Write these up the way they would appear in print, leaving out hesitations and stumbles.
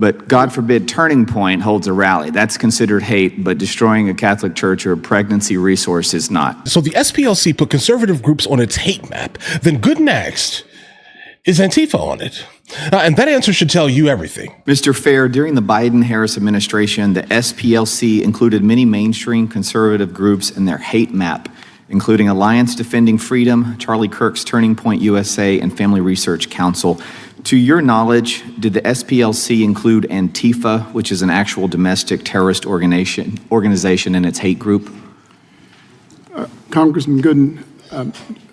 But God forbid, Turning Point holds a rally. That's considered hate, but destroying a Catholic church or a pregnancy resource is not. So the SPLC put conservative groups on its hate map. Then good next is Antifa on it. And that answer should tell you everything. Mr. Fair, during the Biden-Harris administration, the SPLC included many mainstream conservative groups in their hate map, including Alliance Defending Freedom, Charlie Kirk's Turning Point USA, and Family Research Council. To your knowledge, did the SPLC include Antifa, which is an actual domestic terrorist organization in its hate group? Congressman Gooden,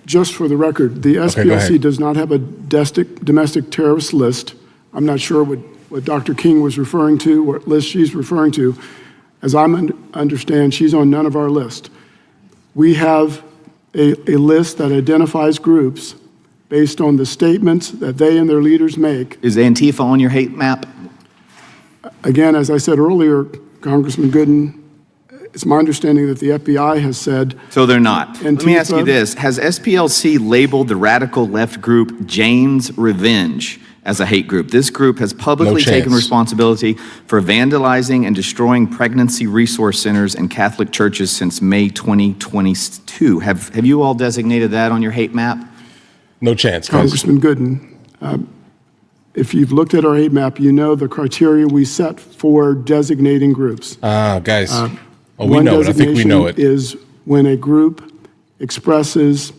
just for the record, the SPLC does not have a domestic terrorist list. I'm not sure what Dr. King was referring to, what list she's referring to. As I understand, she's on none of our list. We have a list that identifies groups based on the statements that they and their leaders make. Is Antifa on your hate map? Again, as I said earlier, Congressman Gooden, it's my understanding that the FBI has said. So they're not. Antifa. Let me ask you this. Has SPLC labeled the radical left group Jane's Revenge as a hate group? This group has publicly taken responsibility for vandalizing and destroying pregnancy resource centers and Catholic churches since May 2022. Have you all designated that on your hate map? No chance, guys. Congressman Gooden, if you've looked at our hate map, you know the criteria we set for designating groups. Guys, we know it. I think we know it. Is when a group expresses,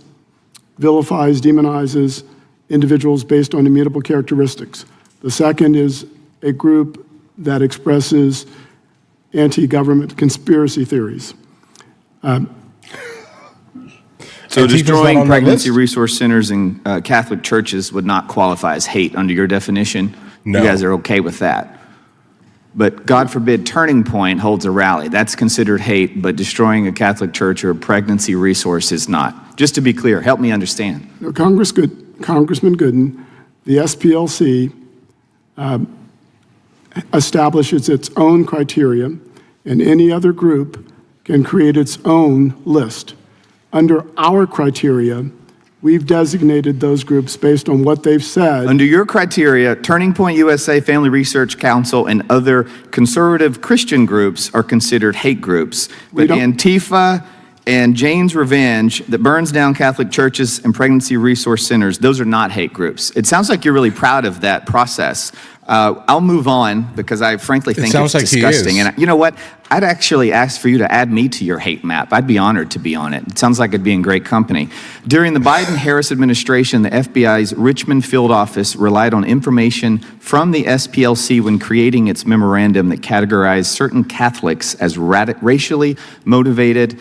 vilifies, demonizes individuals based on immutable characteristics. The second is a group that expresses anti-government conspiracy theories. So destroying pregnancy resource centers and Catholic churches would not qualify as hate under your definition? No. You guys are okay with that? But God forbid, Turning Point holds a rally. That's considered hate, but destroying a Catholic church or a pregnancy resource is not. Just to be clear, help me understand. No, Congressman Gooden, the SPLC establishes its own criteria, and any other group can create its own list. Under our criteria, we've designated those groups based on what they've said. Under your criteria, Turning Point USA, Family Research Council, and other conservative Christian groups are considered hate groups. But Antifa and Jane's Revenge that burns down Catholic churches and pregnancy resource centers, those are not hate groups. It sounds like you're really proud of that process. I'll move on because I frankly think it's disgusting. And you know what? I'd actually ask for you to add me to your hate map. I'd be honored to be on it. It sounds like it'd be in great company. During the Biden-Harris administration, the FBI's Richmond field office relied on information from the SPLC when creating its memorandum that categorized certain Catholics as racially motivated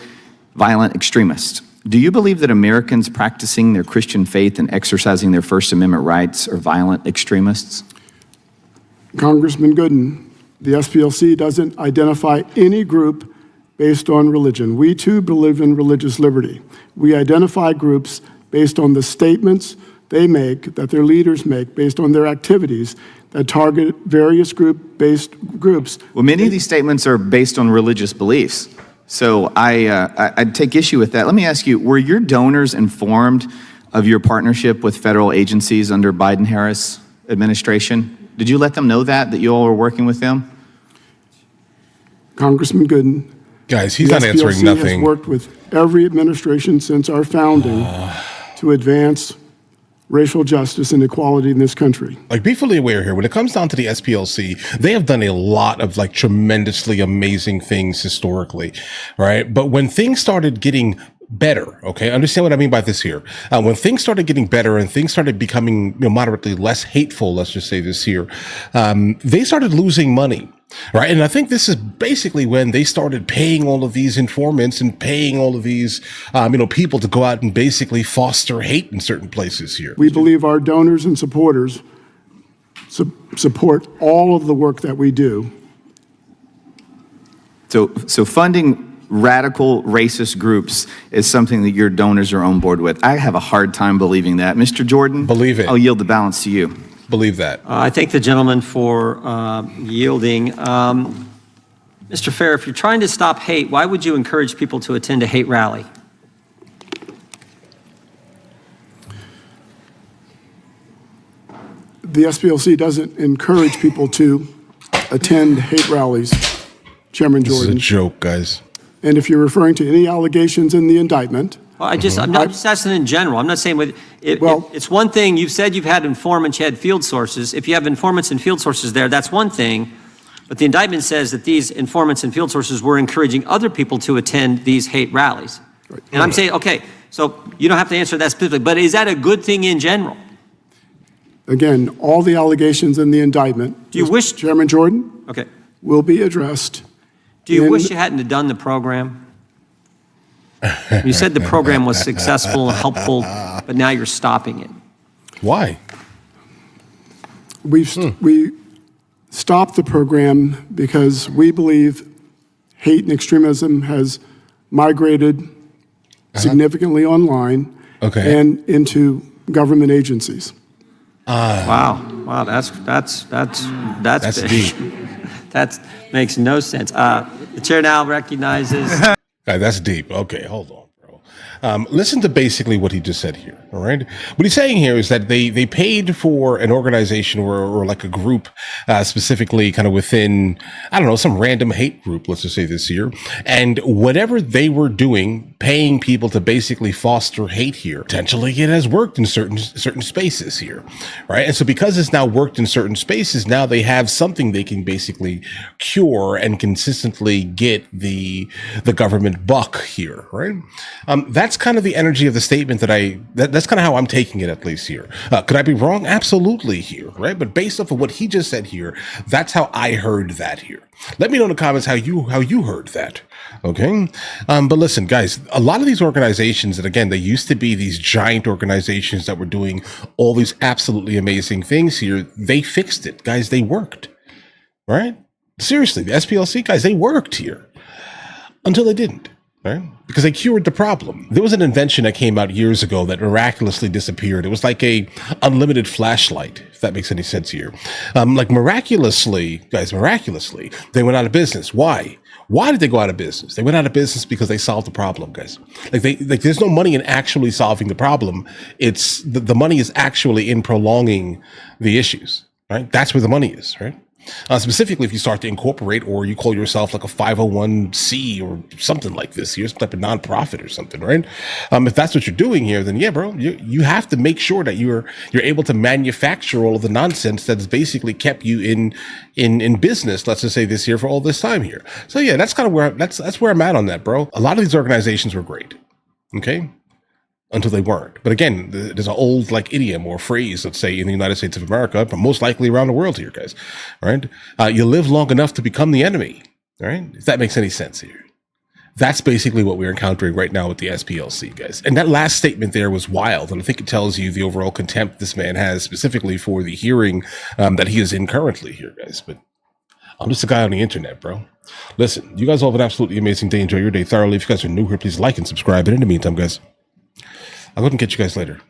violent extremists. Do you believe that Americans practicing their Christian faith and exercising their First Amendment rights are violent extremists? Congressman Gooden, the SPLC doesn't identify any group based on religion. We too believe in religious liberty. We identify groups based on the statements they make, that their leaders make, based on their activities that target various group-based groups. Well, many of these statements are based on religious beliefs. So I'd take issue with that. Let me ask you, were your donors informed of your partnership with federal agencies under Biden-Harris administration? Did you let them know that you all were working with them? Congressman Gooden. Guys, he's not answering nothing. The SPLC has worked with every administration since our founding to advance racial justice and equality in this country. Like, be fully aware here, when it comes down to the SPLC, they have done a lot of like tremendously amazing things historically, right? But when things started getting better, okay, understand what I mean by this here. When things started getting better and things started becoming moderately less hateful, let's just say this here, they started losing money. Right. And I think this is basically when they started paying all of these informants and paying all of these, people to go out and basically foster hate in certain places here. We believe our donors and supporters support all of the work that we do. So funding radical racist groups is something that your donors are on board with. I have a hard time believing that. Mr. Jordan? Believe it. I'll yield the balance to you. Believe that. I thank the gentleman for yielding. Mr. Fair, if you're trying to stop hate, why would you encourage people to attend a hate rally? The SPLC doesn't encourage people to attend hate rallies, Chairman This is a Jordan. joke, guys. And if you're referring to any allegations in the indictment, Well, I'm just asking in general. I'm not saying Well- it's one thing. You've said you've had informants, you had field sources. If you have informants and field sources there, that's one thing. But the indictment says that these informants and field sources were encouraging other people to attend these hate rallies. Right. And I'm saying, okay, so you don't have to answer that specifically, but is that a good thing in general? again, all the allegations in the indictment, Do you wish, Chairman Jordan, okay, will be addressed. do you in- wish you hadn't have done the program? You said the program was successful and helpful, but now you're stopping it. Why? We stopped the program because we believe hate and extremism has migrated significantly online Okay. and into government agencies. Wow, that's big. deep. That makes no sense. The chair now recognizes. That's deep. Okay, hold on, bro. Listen to basically what he just said here. All right. What he's saying here is that they paid for an organization or like a group, specifically kind of within, I don't know, some random hate group, let's just say this year. And whatever they were doing, paying people to basically foster hate here, potentially it has worked in certain spaces here. Right. And so because it's now worked in certain spaces, now they have something they can basically cure and consistently get the government buck here. Right. That's kind of the energy of the statement that's kind of how I'm taking it, at least here. Could I be wrong? Absolutely here, right? But based off of what he just said here, that's how I heard that here. Let me know in the comments how you heard that. Okay. But listen, guys, a lot of these organizations that, again, they used to be these giant organizations that were doing all these absolutely amazing things here. They fixed it, guys. They worked, right? Seriously, the SPLC guys, they worked here until they didn't. Right? Because they cured the problem. There was an invention that came out years ago that miraculously disappeared. It was like a unlimited flashlight, if that makes any sense here. Like miraculously, they went out of business. Why? Why did they go out of business? They went out of business because they solved the problem, guys. Like there's no money in actually solving the problem. It's the money is actually in prolonging the issues, right? That's where the money is, right? Specifically, if you start to incorporate or you call yourself like a 501c or something like this, you're some type of nonprofit or something, right? If that's what you're doing here, then yeah, bro, you have to make sure that you're able to manufacture all of the nonsense that has basically kept you in business, let's just say this year, for all this time here. So yeah, that's kind of where that's where I'm at on that, bro. A lot of these organizations were great, okay, until they weren't. But again, there's an old like idiom or phrase, let's say, in the United States of America, but most likely around the world here, guys, right? You live long enough to become the enemy, right? If that makes any sense here. That's basically what we're encountering right now with the SPLC, guys. And that last statement there was wild. And I think it tells you the overall contempt this man has specifically for the hearing that he is in currently here, guys. But I'm just a guy on the internet, bro. Listen, you guys all have an absolutely amazing day. Enjoy your day thoroughly. If you guys are new here, please like and subscribe. And in the meantime, guys, I'll go ahead and catch you guys later.